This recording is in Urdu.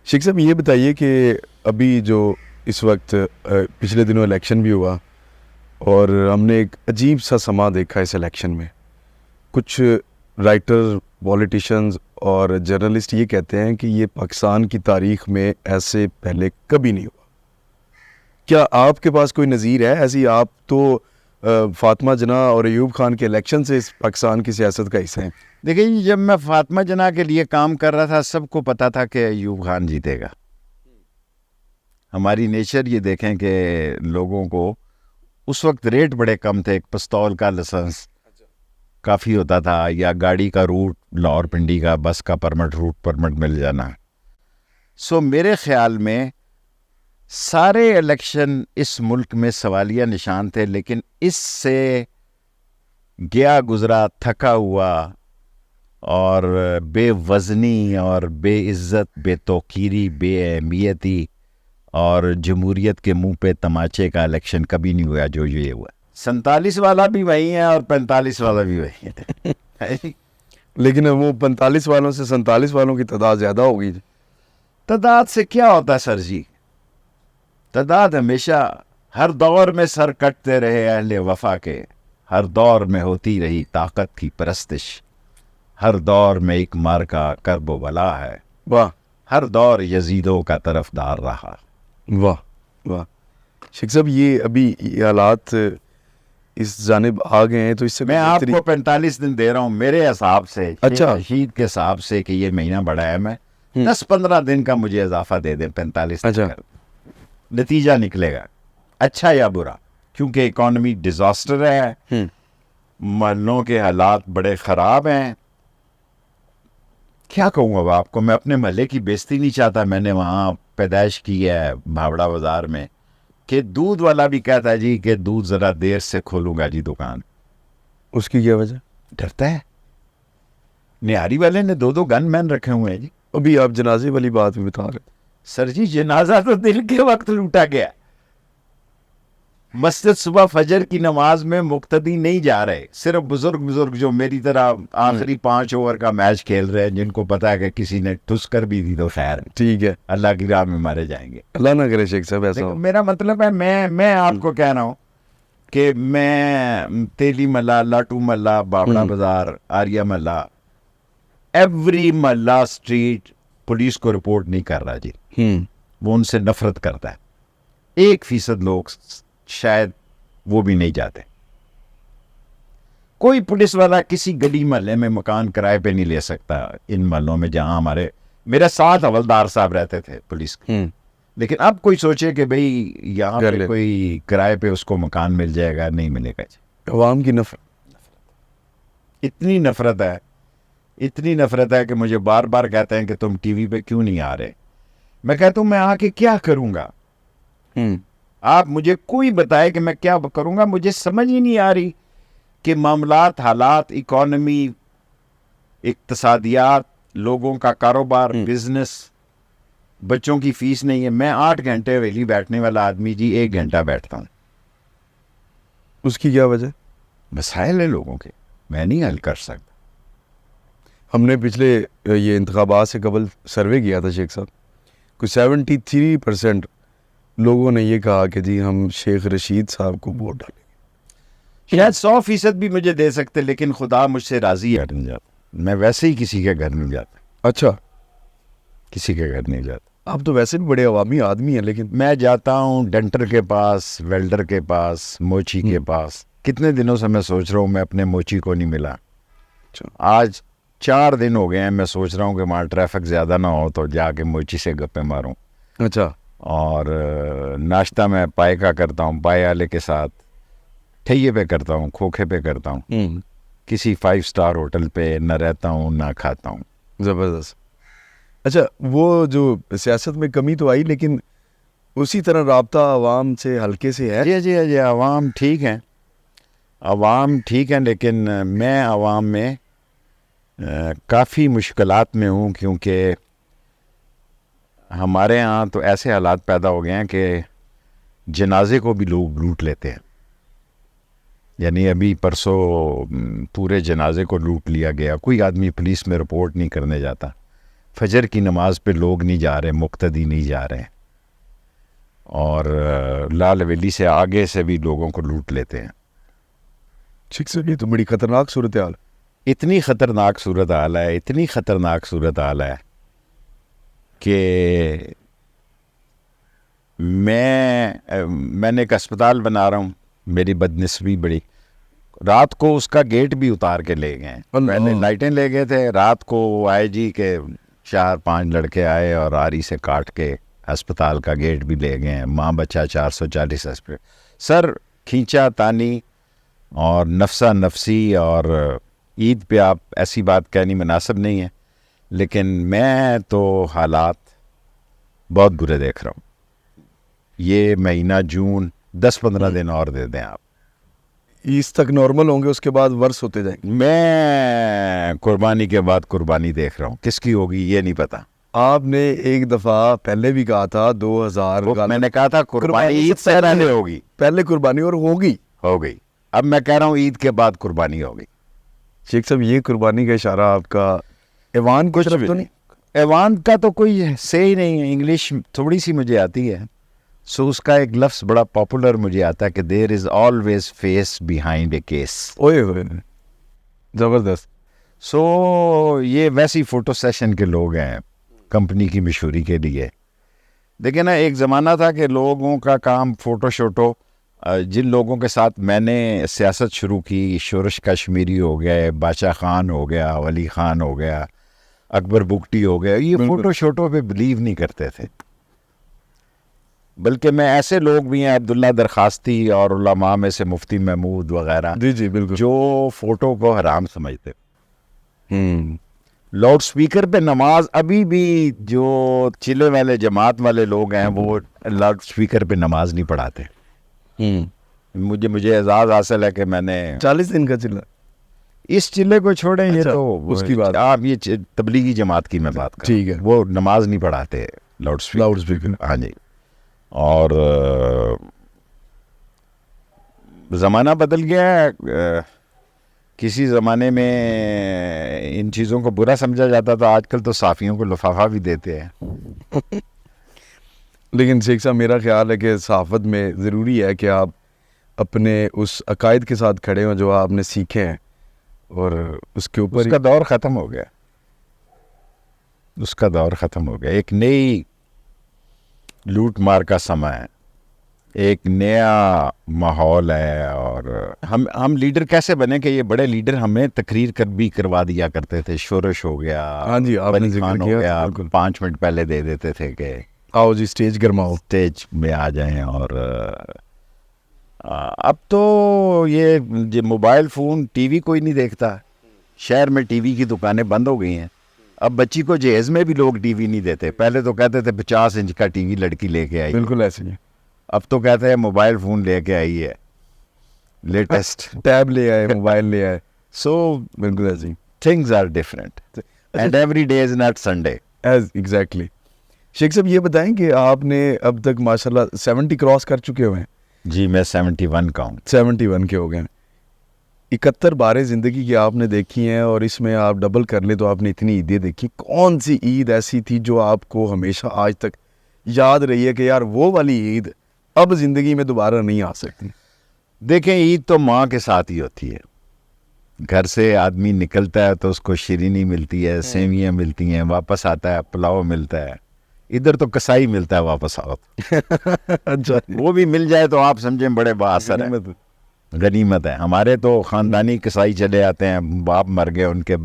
شیخ صاحب یہ بتائیے کہ ابھی جو اس وقت پچھلے دنوں الیکشن بھی ہوا اور ہم نے ایک عجیب سا سما دیکھا اس الیکشن میں. کچھ رائٹر، پولیٹیشنز اور جرنلسٹ یہ کہتے ہیں کہ یہ پاکستان کی تاریخ میں ایسے پہلے کبھی نہیں ہوا. کیا آپ کے پاس کوئی نظیر ہے ایسی؟ آپ تو فاطمہ جناح اور ایوب خان کے الیکشن سے اس پاکستان کی سیاست کا حصہ ہیں. دیکھیں جی، جب میں فاطمہ جناح کے لیے کام کر رہا تھا سب کو پتا تھا کہ ایوب خان جیتے گا. ہماری نیچر یہ دیکھیں کہ لوگوں کو اس وقت ریٹ بڑے کم تھے. ایک پستول کا لائسنس کافی ہوتا تھا، یا گاڑی کا روٹ لاہور پنڈی کا بس کا روٹ پرمٹ مل جانا. سو میرے خیال میں سارے الیکشن اس ملک میں سوالیہ نشان تھے، لیکن اس سے گیا گزرا تھکا ہوا اور بے وزنی اور بے عزت، بے توقیری، بے اہمیتی اور جمہوریت کے منہ پہ تماچے کا الیکشن کبھی نہیں ہوا جو یہ ہوا. 47 والا بھی وہی ہے اور 45 والا بھی وہی ہے. لیکن وہ 45 والوں سے 47 والوں کی تعداد زیادہ ہوگی. تعداد سے کیا ہوتا ہے سر جی؟ تعداد ہمیشہ ہر دور میں سر کٹتے رہے اہل وفا کے، ہر دور میں ہوتی رہی طاقت کی پرستش، ہر دور میں ایک مارکا کرب و بلا ہے، واہ ہر دور یزیدوں کا طرفدار رہا. واہ واہ. شیخ صاحب یہ ابھی یہ حالات اس جانب آ گئے ہیں تو اس سے میں آپ کو 45 دن دے رہا ہوں میرے حساب سے. اچھا، رشید کے حساب سے کہ یہ مہینہ بڑا ہے، میں 10-15 دن کا مجھے اضافہ دے دیں. 45 دن اچھا، نتیجہ نکلے گا اچھا یا برا، کیونکہ اکانومی ڈیزاسٹر ہے، محلوں کے حالات بڑے خراب ہیں. کیا کہوں اب آپ کو، میں اپنے محلے کی بےزتی نہیں چاہتا. میں نے وہاں پیدائش کی ہے بھاوڑا بازار میں، کہ دودھ والا بھی کہتا ہے جی کہ دودھ ذرا دیر سے کھولوں گا جی دکان. اس کی کیا وجہ؟ ڈرتا ہے. نیاری والے نے 2 گن مین رکھے ہوئے ہیں جی. ابھی آپ جنازے والی بات بھی بتا رہے. سر جی جنازہ تو دل کے وقت لوٹا گیا. مسجد صبح فجر کی نماز میں مقتدی نہیں جا رہے، صرف بزرگ جو میری طرح آخری 5 اوور کا میچ کھیل رہے ہیں، جن کو پتا ہے کہ کسی نے ٹھس کر بھی دی تو خیر، ٹھیک ہے، اللہ کی راہ میں مارے جائیں گے. اللہ نہ کرے شیخ صاحب ایسا ہو. میرا مطلب ہے میں آپ کو کہہ رہا ہوں کہ میں تیلی محلہ، لاٹو محلہ، بابڑا بازار، آریہ محلہ، ایوری محلہ اسٹریٹ پولیس کو رپورٹ نہیں کر رہا جی. وہ ان سے نفرت کرتا ہے. 1% لوگ شاید وہ بھی نہیں جاتے. کوئی پولیس والا کسی گلی محلے میں مکان کرائے پہ نہیں لے سکتا ان محلوں میں جہاں میرے ساتھ حوالدار صاحب رہتے تھے پولیس کے. لیکن اب کوئی سوچے کہ بھئی یہاں پہ کوئی کرائے پہ اس کو مکان مل جائے گا، نہیں ملے گا. عوام کی نفرت، اتنی نفرت ہے کہ مجھے بار بار کہتے ہیں کہ تم ٹی وی پہ کیوں نہیں آ رہے. میں کہتا ہوں میں آ کے کیا کروں گا؟ آپ مجھے کوئی بتائے کہ میں کیا کروں گا. مجھے سمجھ ہی نہیں آ رہی کہ معاملات، حالات، اکانومی، اقتصادیات، لوگوں کا کاروبار، بزنس، بچوں کی فیس نہیں ہے. میں 8 گھنٹے ویلی بیٹھنے والا آدمی جی 1 گھنٹہ بیٹھتا ہوں. اس کی کیا وجہ؟ مسائل ہیں لوگوں کے، میں نہیں حل کر سکتا. ہم نے پچھلے یہ انتخابات سے قبل سروے کیا تھا شیخ صاحب، کوئی 73% لوگوں نے یہ کہا کہ جی ہم شیخ رشید صاحب کو ووٹ ڈالیں گے. شاید 100% بھی مجھے دے سکتے، لیکن خدا مجھ سے راضی ہے. میں ویسے ہی کسی کے گھر نہیں جاتا. اچھا، کسی کے گھر نہیں جاتا. آپ تو ویسے بھی بڑے عوامی آدمی ہیں. لیکن میں جاتا ہوں ڈنٹر کے پاس، ویلڈر کے پاس، موچی کے پاس. کتنے دنوں سے میں سوچ رہا ہوں میں اپنے موچی کو نہیں ملا. آج 4 دن ہو گئے ہیں میں سوچ رہا ہوں کہ وہاں ٹریفک زیادہ نہ ہو تو جا کے موچی سے گپے ماروں. اچھا. اور ناشتہ میں پائے کا کرتا ہوں، پائے والے کے ساتھ ٹھیے پہ کرتا ہوں، کھوکھے پہ کرتا ہوں. کسی 5 اسٹار ہوٹل پہ نہ رہتا ہوں نہ کھاتا ہوں. زبردست. اچھا، وہ جو سیاست میں کمی تو آئی، لیکن اسی طرح رابطہ عوام سے ہلکے سے ہے. جی عوام ٹھیک ہیں، عوام ٹھیک ہیں، لیکن میں عوام میں کافی مشکلات میں ہوں، کیونکہ ہمارے ہاں تو ایسے حالات پیدا ہو گئے ہیں کہ جنازے کو بھی لوگ لوٹ لیتے ہیں. یعنی ابھی پرسوں پورے جنازے کو لوٹ لیا گیا. کوئی آدمی پولیس میں رپورٹ نہیں کرنے جاتا. فجر کی نماز پہ لوگ نہیں جا رہے, مقتدی نہیں جا رہے, اور لال حویلی سے آگے سے بھی لوگوں کو لوٹ لیتے ہیں. شیخ صاحب یہ تو بڑی خطرناک صورتحال. اتنی خطرناک صورت حال ہے, اتنی خطرناک صورت حال ہے کہ میں نے ایک اسپتال بنا رہا ہوں, میری بدنسبی بڑی, رات کو اس کا گیٹ بھی اتار کے لے گئے. پہلے لائٹیں لے گئے تھے, رات کو آئے جی کہ 4-5 لڑکے آئے اور آری سے کاٹ کے ہسپتال کا گیٹ بھی لے گئے. ماں بچہ 440 ہسپتال. سر کھینچا تانی اور نفسا نفسی, اور عید پہ آپ ایسی بات کہنی مناسب نہیں ہے, لیکن میں تو حالات بہت برے دیکھ رہا ہوں. یہ مہینہ جون 10-15 دن اور دے دیں آپ, اس تک نارمل ہوں گے, اس کے بعد ورس ہوتے جائیں گے. میں قربانی کے بعد قربانی دیکھ رہا ہوں, کس کی ہوگی یہ نہیں پتا. آپ نے ایک دفعہ پہلے بھی کہا تھا 2000 میں نے کہا تھا قربانی عید سے پہلے ہوگی, پہلے قربانی اور ہوگی, ہو گئی. اب میں کہہ رہا ہوں عید کے بعد قربانی ہوگی. شیخ صاحب یہ قربانی کا اشارہ آپ کا ایوان کی طرف تو نہیں؟ ایوان کا تو کوئی سے ہی نہیں ہے. انگلش تھوڑی سی مجھے آتی ہے, سو اس کا ایک لفظ بڑا پاپولر مجھے آتا ہے کہ there is always face behind a case. اوئے ہوئے زبردست. سو یہ ویسی فوٹو سیشن کے لوگ ہیں کمپنی کی مشہوری کے لیے. دیکھیں نا, ایک زمانہ تھا کہ لوگوں کا کام فوٹو شوٹو. جن لوگوں کے ساتھ میں نے سیاست شروع کی, شورش کشمیری ہو گیا, بادشاہ خان ہو گیا, ولی خان ہو گیا, اکبر بگٹی ہو گیا, یہ فوٹو شوٹو پہ بلیو نہیں کرتے تھے. بلکہ میں ایسے لوگ بھی ہیں, عبداللہ درخواستی اور علماء میں سے مفتی محمود وغیرہ, جی جی بالکل, جو فوٹو کو حرام سمجھتے. لاؤڈ سپیکر پہ نماز ابھی بھی جو چلے والے جماعت والے لوگ ہیں وہ لاؤڈ سپیکر پہ نماز نہیں پڑھاتے. مجھے اعزاز حاصل ہے کہ میں نے 40 دن کا چلا. اس چلے کو چھوڑیں, یہ تو اس کی بات, آپ یہ تبلیغی جماعت کی میں بات کر, ٹھیک ہے, وہ نماز نہیں پڑھاتے لاؤڈ سپیکر. ہاں جی. اور زمانہ بدل گیا ہے. کسی زمانے میں ان چیزوں کو برا سمجھا جاتا تھا, آج کل تو صحافیوں کو لفافہ بھی دیتے ہیں. لیکن شیخ صاحب میرا خیال ہے کہ صحافت میں ضروری ہے کہ آپ اپنے اس عقائد کے ساتھ کھڑے ہوں جو آپ نے سیکھے ہیں, اور اس کے اوپر اس کا دور ختم ہو گیا, اس کا دور ختم ہو گیا. ایک نئی لوٹ مار کا سماں ہے, ایک نیا ماحول ہے. اور ہم لیڈر کیسے بنے کہ یہ بڑے لیڈر ہمیں تقریر بھی کروا دیا کرتے تھے. شورش ہو گیا, ہاں جی آپ نے ذکر کیا, 5 منٹ پہلے دے دیتے تھے کہ آؤ جی اسٹیج گرماؤ, اسٹیج میں آ جائیں. اور اب تو یہ موبائل فون, ٹی وی کوئی نہیں دیکھتا. شہر میں ٹی وی کی دکانیں بند ہو گئی ہیں. اب بچی کو جہیز میں بھی لوگ ٹی وی نہیں دیتے. پہلے تو کہتے تھے 50 انچ کا ٹی وی لڑکی لے کے آئی, بالکل ایسے ہی. اب تو کہتے ہیں موبائل فون لے کے آئی ہے, لیٹسٹ ٹیب لے آئے, موبائل لے آئے. سو بالکل ایسے ہی, things are different and every day is not Sunday. Exactly. شیخ صاحب یہ بتائیں کہ آپ نے اب تک ماشاءاللہ 70 کراس کر چکے ہوئے ہیں. جی میں 71 کا ہوں. 71 کے ہو گئے ہیں. 71 باریں زندگی کی آپ نے دیکھی ہیں, اور اس میں آپ ڈبل کر لیں تو آپ نے اتنی عیدیں دیکھی. کون سی عید ایسی تھی جو آپ کو ہمیشہ آج تک یاد رہی ہے کہ یار وہ والی عید اب زندگی میں دوبارہ نہیں آ سکتی؟ دیکھیں, عید تو ماں کے ساتھ ہی ہوتی ہے. گھر سے آدمی نکلتا ہے تو اس کو شیرینی ملتی ہے, سیویاں ملتی ہیں, واپس آتا ہے پلاؤ ملتا ہے. ادھر تو کسائی ملتا ہے واپس آؤ. اچھا, وہ بھی مل جائے تو آپ سمجھیں بڑے بااثر ہے, غنیمت ہے. ہمارے تو خاندانی کسائی چلے آتے ہیں, باپ مر گئے, ان کے